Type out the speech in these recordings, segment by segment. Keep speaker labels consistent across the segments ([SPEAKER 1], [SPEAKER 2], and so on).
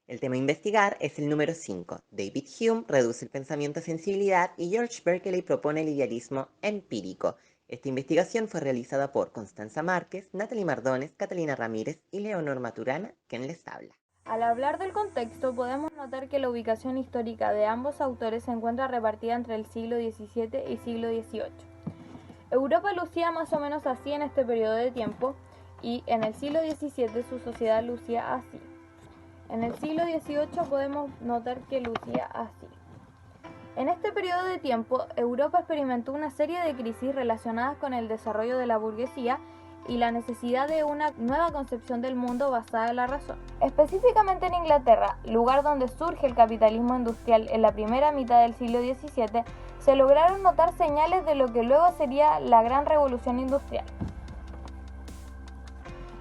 [SPEAKER 1] El tema a investigar es el número 5. David Hume reduce el pensamiento a sensibilidad y George Berkeley propone el idealismo empírico. Esta investigación fue realizada por Constanza Márquez, Natalie Mardones, Catalina Ramírez y Leonor Maturana, quien les habla.
[SPEAKER 2] Al hablar del contexto, podemos notar que la ubicación histórica de ambos autores se encuentra repartida entre el siglo XVII y siglo XVIII. Europa lucía más o menos así en este periodo de tiempo y en el siglo XVII su sociedad lucía así. En el siglo XVIII podemos notar que lucía así. En este periodo de tiempo, Europa experimentó una serie de crisis relacionadas con el desarrollo de la burguesía y la necesidad de una nueva concepción del mundo basada en la razón. Específicamente en Inglaterra, lugar donde surge el capitalismo industrial en la primera mitad del siglo XVII, se lograron notar señales de lo que luego sería la Gran Revolución Industrial.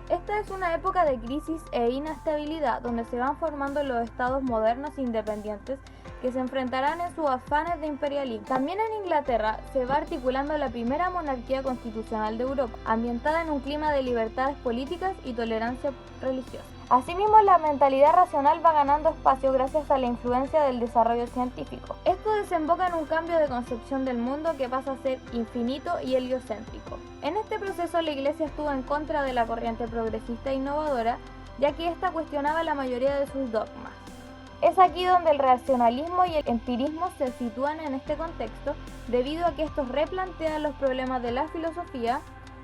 [SPEAKER 2] Esta es una época de crisis e inestabilidad donde se van formando los estados modernos e independientes que se enfrentarán en sus afanes de imperialismo. También en Inglaterra se va articulando la primera monarquía constitucional de Europa, ambientada en un clima de libertades políticas y tolerancia religiosa. Asimismo, la mentalidad racional va ganando espacio gracias a la influencia del desarrollo científico. Esto desemboca en un cambio de concepción del mundo que pasa a ser infinito y heliocéntrico. En este proceso la Iglesia estuvo en contra de la corriente progresista e innovadora, ya que ésta cuestionaba la mayoría de sus dogmas. Es aquí donde el racionalismo y el empirismo se sitúan en este contexto, debido a que estos replantean los problemas de la filosofía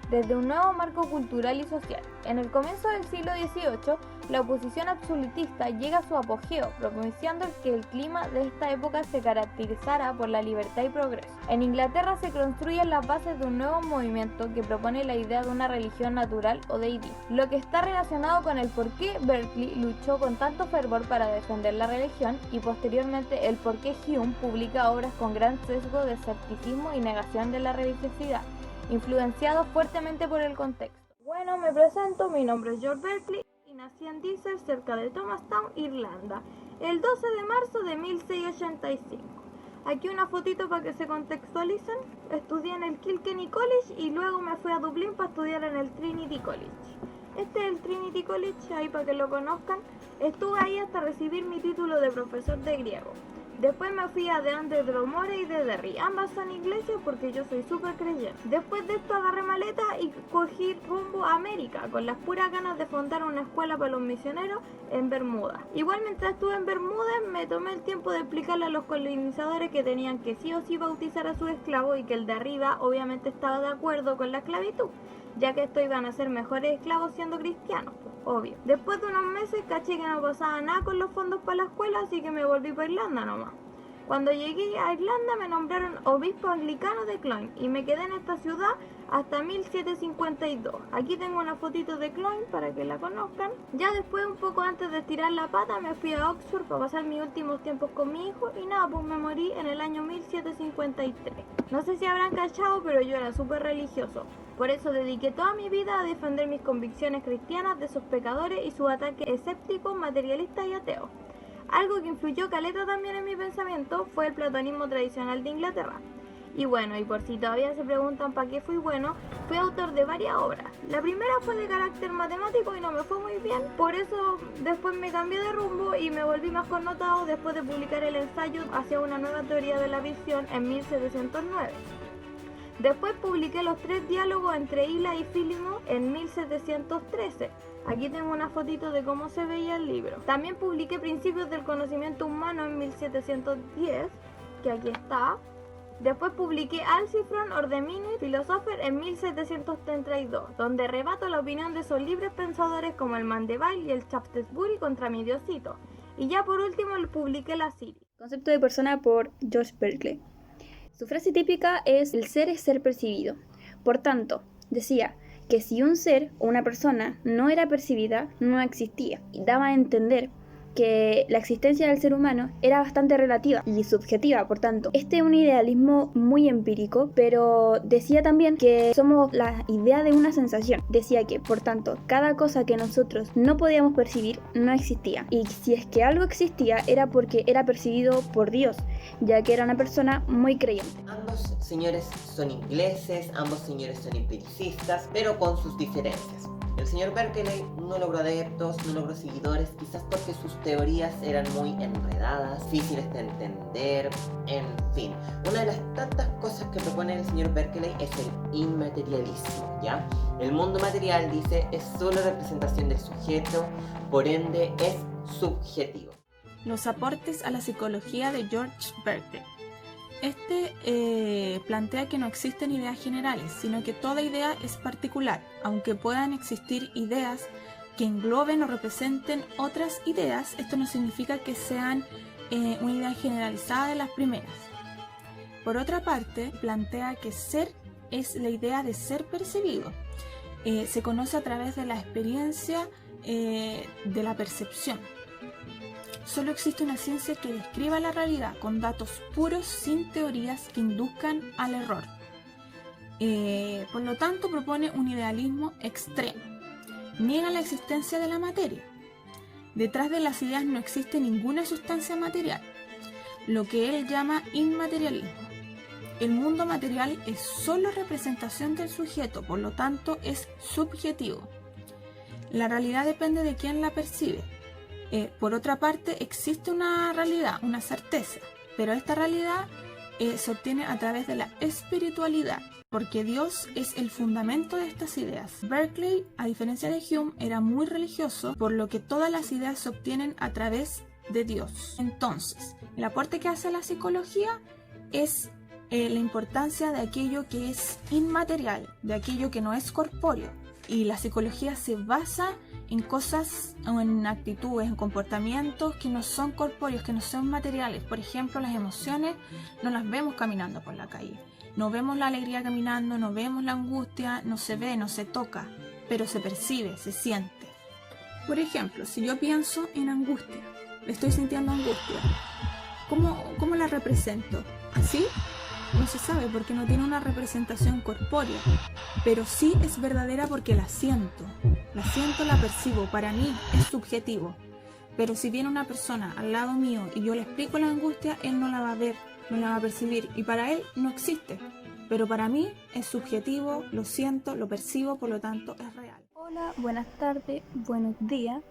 [SPEAKER 2] desde un nuevo marco cultural y social. En el comienzo del siglo XVIII, la oposición absolutista llega a su apogeo, propiciando que el clima de esta época se caracterizara por la libertad y progreso. En Inglaterra se construyen las bases de un nuevo movimiento que propone la idea de una religión natural o deidad, lo que está relacionado con el por qué Berkeley luchó con tanto fervor para defender la religión y posteriormente el por qué Hume publica obras con gran sesgo de escepticismo y negación de la religiosidad, influenciado fuertemente por el contexto. Bueno, me presento, mi nombre es George Berkeley y nací en Deeside, cerca de Thomastown, Irlanda, el 12 de marzo de 1685. Aquí una fotito para que se contextualicen. Estudié en el Kilkenny College y luego me fui a Dublín para estudiar en el Trinity College. Este es el Trinity College, ahí para que lo conozcan. Estuve ahí hasta recibir mi título de profesor de griego. Después me fui a de Dromore y de Derry. Ambas son iglesias porque yo soy súper creyente. Después de esto agarré maleta y cogí rumbo a América, con las puras ganas de fundar una escuela para los misioneros en Bermuda. Igual mientras estuve en Bermuda me tomé el tiempo de explicarle a los colonizadores que tenían que sí o sí bautizar a sus esclavos y que el de arriba obviamente estaba de acuerdo con la esclavitud, ya que estos iban a ser mejores esclavos siendo cristianos, obvio. Después de unos meses caché que no pasaba nada con los fondos para la escuela, así que me volví para Irlanda nomás. Cuando llegué a Irlanda me nombraron obispo anglicano de Cloyne y me quedé en esta ciudad hasta 1752. Aquí tengo una fotito de Cloyne para que la conozcan. Ya después, un poco antes de estirar la pata, me fui a Oxford para pasar mis últimos tiempos con mi hijo y nada, pues me morí en el año 1753. No sé si habrán cachado, pero yo era súper religioso. Por eso dediqué toda mi vida a defender mis convicciones cristianas de esos pecadores y sus ataques escépticos, materialistas y ateos. Algo que influyó caleta también en mi pensamiento fue el platonismo tradicional de Inglaterra. Y bueno, y por si todavía se preguntan para qué fui bueno, fui autor de varias obras. La primera fue de carácter matemático y no me fue muy bien, por eso después me cambié de rumbo y me volví más connotado después de publicar el ensayo hacia una nueva teoría de la visión en 1709. Después publiqué los 3 diálogos entre Hila y Fílimo en 1713. Aquí tengo una fotito de cómo se veía el libro. También publiqué Principios del Conocimiento Humano en 1710, que aquí está. Después publiqué Alciphron or the Minute Philosopher en 1732, donde rebato la opinión de esos libres pensadores como el Mandeville y el Shaftesbury contra mi Diosito. Y ya por último publiqué La City.
[SPEAKER 3] Concepto de persona por George Berkeley. Su frase típica es: el ser es ser percibido. Por tanto, decía que si un ser o una persona no era percibida, no existía. Y daba a entender que la existencia del ser humano era bastante relativa y subjetiva, por tanto. Este es un idealismo muy empírico, pero decía también que somos la idea de una sensación. Decía que, por tanto, cada cosa que nosotros no podíamos percibir no existía. Y si es que algo existía, era porque era percibido por Dios, ya que era una persona muy creyente.
[SPEAKER 1] Ambos señores son ingleses, ambos señores son empiricistas, pero con sus diferencias. El señor Berkeley no logró adeptos, no logró seguidores, quizás porque sus teorías eran muy enredadas, difíciles de entender, en fin. Una de las tantas cosas que propone el señor Berkeley es el inmaterialismo, ¿ya? El mundo material, dice, es solo representación del sujeto, por ende es subjetivo.
[SPEAKER 4] Los aportes a la psicología de George Berkeley. Plantea que no existen ideas generales, sino que toda idea es particular, aunque puedan existir ideas que engloben o representen otras ideas. Esto no significa que sean una idea generalizada de las primeras. Por otra parte, plantea que ser es la idea de ser percibido. Se conoce a través de la experiencia de la percepción. Solo existe una ciencia que describa la realidad con datos puros, sin teorías que induzcan al error. Por lo tanto, propone un idealismo extremo. Niega la existencia de la materia. Detrás de las ideas no existe ninguna sustancia material, lo que él llama inmaterialismo. El mundo material es solo representación del sujeto, por lo tanto es subjetivo. La realidad depende de quién la percibe. Por otra parte, existe una realidad, una certeza, pero esta realidad se obtiene a través de la espiritualidad, porque Dios es el fundamento de estas ideas. Berkeley, a diferencia de Hume, era muy religioso, por lo que todas las ideas se obtienen a través de Dios. Entonces, el aporte que hace la psicología es la importancia de aquello que es inmaterial, de aquello que no es corpóreo. Y la psicología se basa en cosas, en actitudes, en comportamientos que no son corpóreos, que no son materiales. Por ejemplo, las emociones no las vemos caminando por la calle. No vemos la alegría caminando, no vemos la angustia, no se ve, no se toca, pero se percibe, se siente. Por ejemplo, si yo pienso en angustia, estoy sintiendo angustia, ¿cómo la represento? ¿Así? No se sabe porque no tiene una representación corpórea, pero sí es verdadera porque la siento, la percibo, para mí es subjetivo. Pero si viene una persona al lado mío y yo le explico la angustia, él no la va a ver, no la va a percibir y para él no existe, pero para mí es subjetivo, lo siento, lo percibo, por lo tanto es real.
[SPEAKER 3] Hola, buenas tardes, buenos días,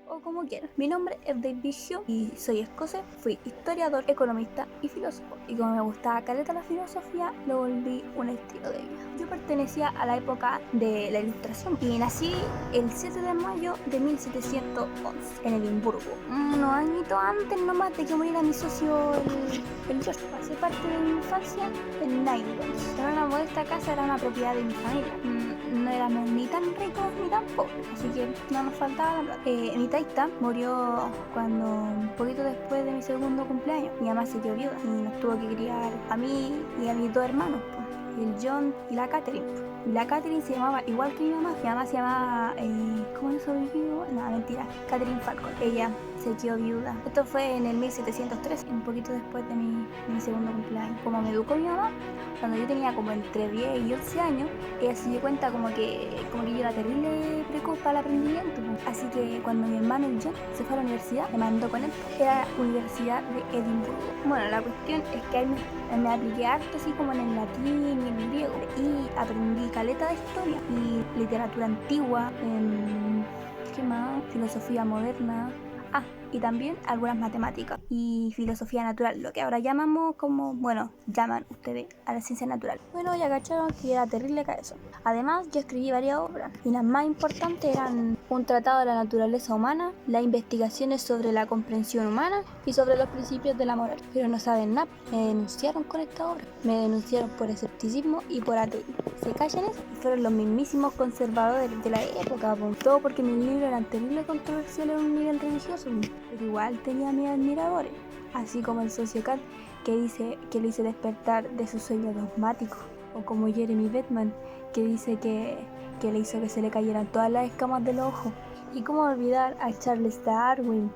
[SPEAKER 3] o como quieran. Mi nombre es David Hume y soy escocés. Fui historiador, economista y filósofo. Y como me gustaba caleta la filosofía, lo volví un estilo de vida. Yo pertenecía a la época de la Ilustración y nací el 7 de mayo de 1711 en Edimburgo. Unos añitos antes nomás de que muriera mi socio, el George. Pasé parte de mi infancia en Nightlands. Era una modesta casa, era una propiedad de mi familia. No éramos ni tan ricos ni tan pobres, así que no nos faltaba la plata. Mi taita murió un poquito después de mi segundo cumpleaños. Mi mamá se quedó viuda y nos tuvo que criar a mí y a mis dos hermanos, el John y la Catherine. Y la Catherine se llamaba igual que mi mamá. Mi mamá se llamaba, ¿cómo se sobrevivió? No, mentira, Catherine Falcon. Ella se quedó viuda. Esto fue en el 1703, un poquito después de mi segundo cumpleaños. Como me educó mi mamá, cuando yo tenía como entre 10 y 11 años, ella se dio cuenta como que yo era terrible precoz para el aprendimiento. Así que cuando mi hermano y John se fue a la universidad, me mandó con él. Era la Universidad de Edimburgo. Bueno, la cuestión es que ahí me apliqué harto así como en el latín y en el griego. Y aprendí caleta de historia y literatura antigua, ¿qué más? Filosofía moderna. Y también algunas matemáticas y filosofía natural, lo que ahora llamamos llaman ustedes a la ciencia natural. Bueno, ya cacharon que era terrible cabezón. Además, yo escribí varias obras y las más importantes eran un tratado de la naturaleza humana, las investigaciones sobre la comprensión humana y sobre los principios de la moral. Pero no saben nada, me denunciaron con esta obra. Me denunciaron por escepticismo y por ateísmo. ¿Se callan eso? Y fueron los mismísimos conservadores de la época, todo porque mis libros eran terribles controversiales a un nivel religioso. Pero igual tenía mis admiradores, así como el socio Kant, que dice que le hice despertar de su sueño dogmático, o como Jeremy Bentham, que dice que le hizo que se le cayeran todas las escamas de los ojos. Y cómo olvidar a Charles Darwin,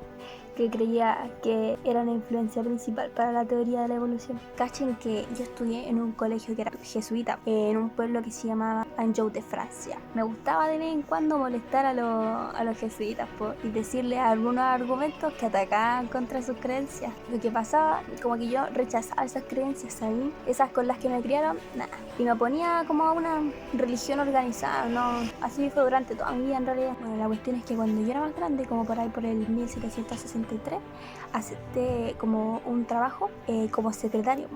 [SPEAKER 3] que creía que era una influencia principal para la teoría de la evolución. Cachen que yo estudié en un colegio que era jesuita, en un pueblo que se llamaba Anjou de Francia. Me gustaba de vez en cuando molestar a los jesuitas y decirles algunos argumentos que atacaban contra sus creencias. Lo que pasaba, como que yo rechazaba esas creencias ahí, esas con las que me criaron, nada. Y me oponía como a una religión organizada, ¿no? Así fue durante toda mi vida en realidad. Bueno, la cuestión es que cuando yo era más grande, como por ahí por el 1763, acepté como un trabajo como secretario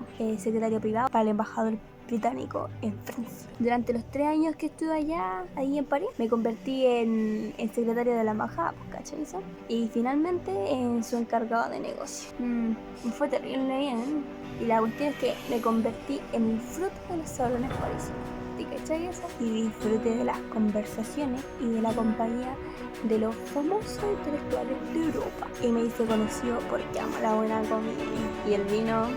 [SPEAKER 3] privado para el embajador británico en Francia. Durante los 3 años que estuve allá, ahí en París, me convertí en secretario de la embajada, ¿cachai? Y finalmente en su encargado de negocio. Me fue terrible bien. Y la cuestión es que me convertí en el fruto de los salones parisinos. ¿Cachai eso? Y disfruté de las conversaciones y de la compañía de los famosos intelectuales de Europa. Y me hice conocido porque amo la buena comida y el vino,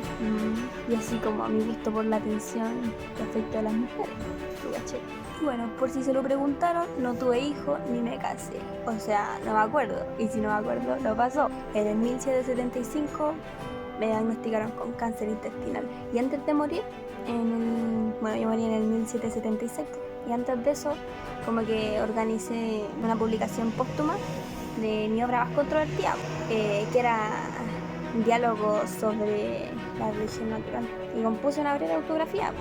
[SPEAKER 3] y así como a mi gusto por la atención y afecto de las mujeres. ¿Cachai? Y bueno, por si se lo preguntaron, no tuve hijos ni me casé. O sea, no me acuerdo. Y si no me acuerdo, no pasó. En el 1775 me diagnosticaron con cáncer intestinal. Y antes de morir, yo morí en el 1776 y antes de eso como que organicé una publicación póstuma de mi obra más controvertida, que era un diálogo sobre la religión natural, y compuse una breve autografía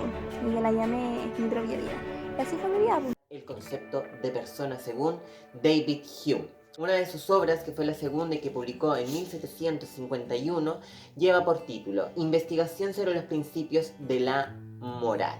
[SPEAKER 3] y que la llamé Mi propia vida, y así fue mi vida.
[SPEAKER 1] El concepto de persona según David Hume. Una de sus obras, que fue la segunda y que publicó en 1751, lleva por título Investigación sobre los principios de la moral.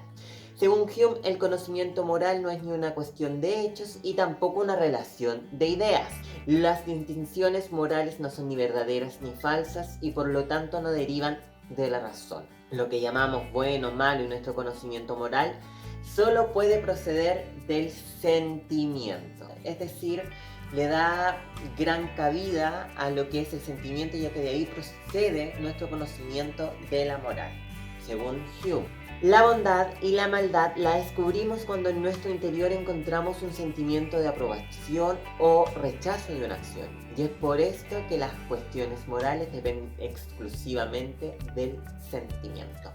[SPEAKER 1] Según Hume, el conocimiento moral no es ni una cuestión de hechos y tampoco una relación de ideas. Las distinciones morales no son ni verdaderas ni falsas y por lo tanto no derivan de la razón. Lo que llamamos bueno, malo y nuestro conocimiento moral solo puede proceder del sentimiento, es decir, le da gran cabida a lo que es el sentimiento, ya que de ahí procede nuestro conocimiento de la moral. Según Hume, la bondad y la maldad la descubrimos cuando en nuestro interior encontramos un sentimiento de aprobación o rechazo de una acción. Y es por esto que las cuestiones morales dependen exclusivamente del sentimiento.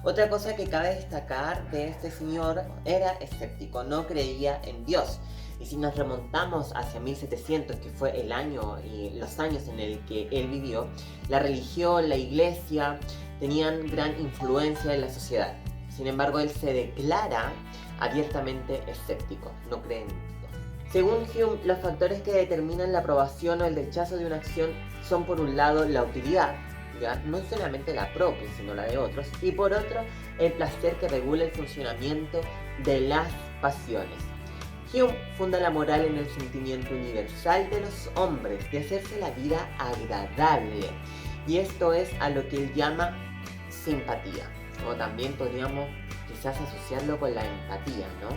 [SPEAKER 1] Otra cosa que cabe destacar de este señor, era escéptico, no creía en Dios. Y si nos remontamos hacia 1700, que fue el año y los años en el que él vivió, la religión, la iglesia tenían gran influencia en la sociedad. Sin embargo, él se declara abiertamente escéptico, no cree en Dios. Según Hume, los factores que determinan la aprobación o el rechazo de una acción son, por un lado, la utilidad, ¿ya? No solamente la propia, sino la de otros, y por otro, el placer que regula el funcionamiento de las pasiones. Hume funda la moral en el sentimiento universal de los hombres de hacerse la vida agradable, y esto es a lo que él llama simpatía, o también podríamos quizás asociarlo con la empatía, ¿no?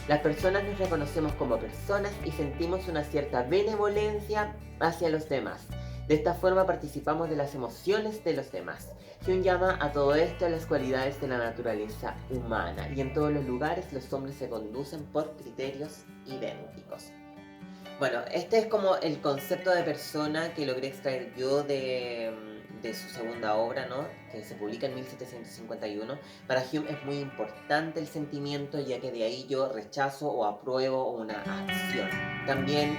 [SPEAKER 1] Las personas nos reconocemos como personas y sentimos una cierta benevolencia hacia los demás. De esta forma participamos de las emociones de los demás. Hume llama a todo esto las cualidades de la naturaleza humana, y en todos los lugares los hombres se conducen por criterios idénticos. Bueno, este es como el concepto de persona que logré extraer yo de su segunda obra, ¿no? Que se publica en 1751. Para Hume es muy importante el sentimiento, ya que de ahí yo rechazo o apruebo una acción. También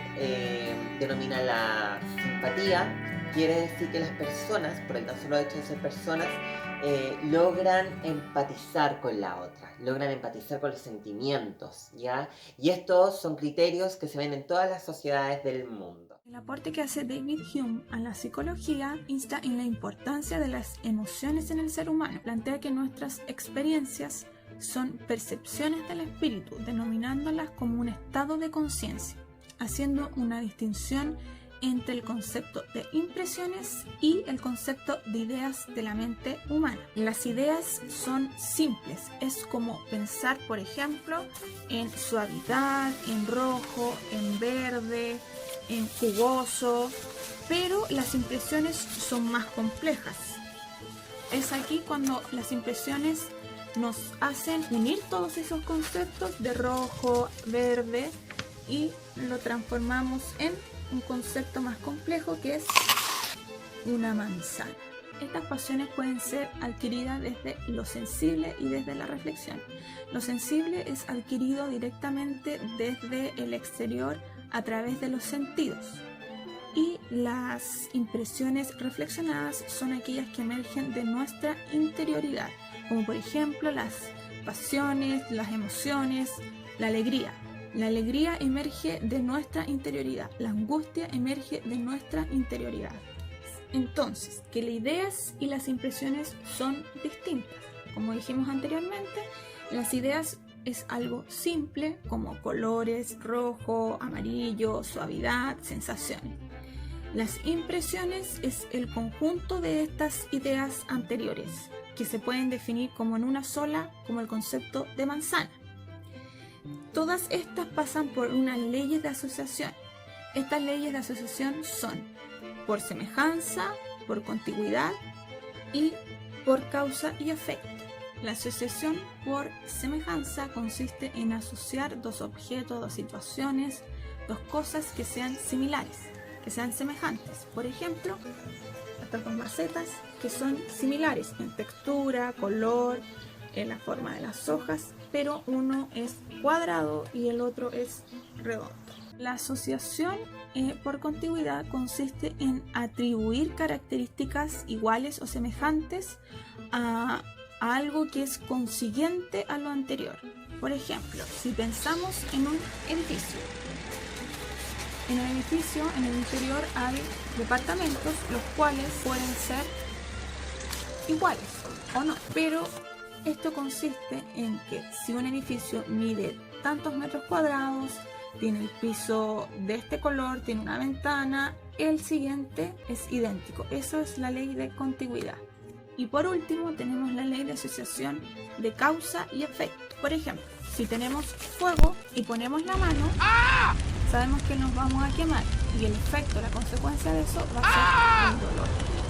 [SPEAKER 1] denomina la simpatía, quiere decir que las personas, por el tan solo hecho de ser personas, logran empatizar con la otra, logran empatizar con los sentimientos, ¿ya? Y estos son criterios que se ven en todas las sociedades del mundo.
[SPEAKER 4] El aporte que hace David Hume a la psicología insta en la importancia de las emociones en el ser humano. Plantea que nuestras experiencias son percepciones del espíritu, denominándolas como un estado de conciencia, haciendo una distinción entre el concepto de impresiones y el concepto de ideas de la mente humana. Las ideas son simples, es como pensar, por ejemplo, en suavidad, en rojo, en verde, en jugoso, pero las impresiones son más complejas. Es aquí cuando las impresiones nos hacen unir todos esos conceptos de rojo, verde, y lo transformamos en un concepto más complejo, que es una manzana. Estas pasiones pueden ser adquiridas desde lo sensible y desde la reflexión. Lo sensible es adquirido directamente desde el exterior a través de los sentidos. Y las impresiones reflexionadas son aquellas que emergen de nuestra interioridad, como por ejemplo las pasiones, las emociones, la alegría. La alegría emerge de nuestra interioridad, la angustia emerge de nuestra interioridad. Entonces, que las ideas y las impresiones son distintas. Como dijimos anteriormente, las ideas es algo simple como colores, rojo, amarillo, suavidad, sensaciones. Las impresiones es el conjunto de estas ideas anteriores, que se pueden definir como en una sola, como el concepto de manzana. Todas estas pasan por unas leyes de asociación. Estas leyes de asociación son por semejanza, por contigüidad y por causa y efecto. La asociación por semejanza consiste en asociar dos objetos, dos situaciones, dos cosas que sean similares, que sean semejantes. Por ejemplo, estas dos macetas que son similares en textura, color, en la forma de las hojas, pero uno es cuadrado y el otro es redondo. La asociación por contigüidad consiste en atribuir características iguales o semejantes a algo que es consiguiente a lo anterior. Por ejemplo, si pensamos en un edificio, en el interior hay departamentos los cuales pueden ser iguales o no, pero esto consiste en que si un edificio mide tantos metros cuadrados, tiene el piso de este color, tiene una ventana, el siguiente es idéntico. Eso es la ley de contigüidad. Y por último tenemos la ley de asociación de causa y efecto. Por ejemplo, si tenemos fuego y ponemos la mano, sabemos que nos vamos a quemar y el efecto, la consecuencia de eso va a ser el dolor.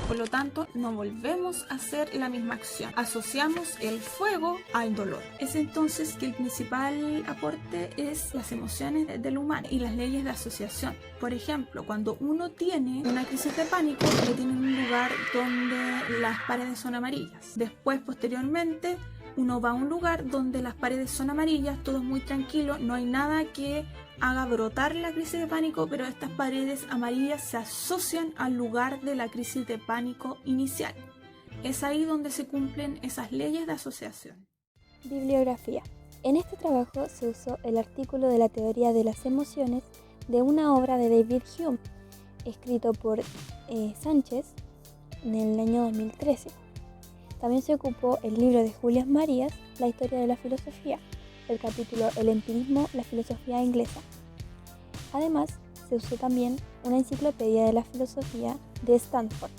[SPEAKER 4] Por lo tanto, no volvemos a hacer la misma acción. Asociamos el fuego al dolor. Es entonces que el principal aporte es las emociones del humano y las leyes de asociación. Por ejemplo, cuando uno tiene una crisis de pánico, le tiene en un lugar donde las paredes son amarillas. Después, posteriormente, uno va a un lugar donde las paredes son amarillas, todo es muy tranquilo, no hay nada que haga brotar la crisis de pánico, pero estas paredes amarillas se asocian al lugar de la crisis de pánico inicial. Es ahí donde se cumplen esas leyes de asociación.
[SPEAKER 3] Bibliografía. En este trabajo se usó el artículo de la teoría de las emociones de una obra de David Hume, escrito por Sánchez en el año 2013. También se ocupó el libro de Julián Marías, La historia de la filosofía, el capítulo El empirismo, la filosofía inglesa. Además, se usó también una enciclopedia de la filosofía de Stanford.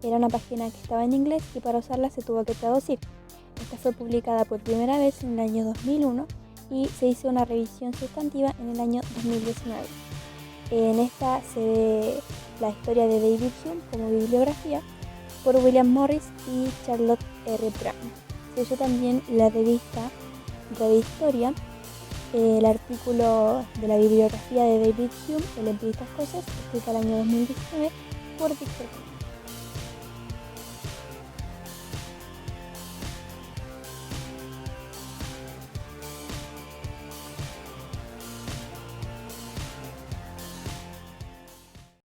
[SPEAKER 3] Era una página que estaba en inglés y para usarla se tuvo que traducir. Esta fue publicada por primera vez en el año 2001 y se hizo una revisión sustantiva en el año 2019. En esta se ve la historia de David Hume como bibliografía por William Morris y Charlotte R. Brown. Se usó también la revista Historia, el artículo de la bibliografía de David Hume, El empirista escocés, escrito el año 2019 por Victor Hume.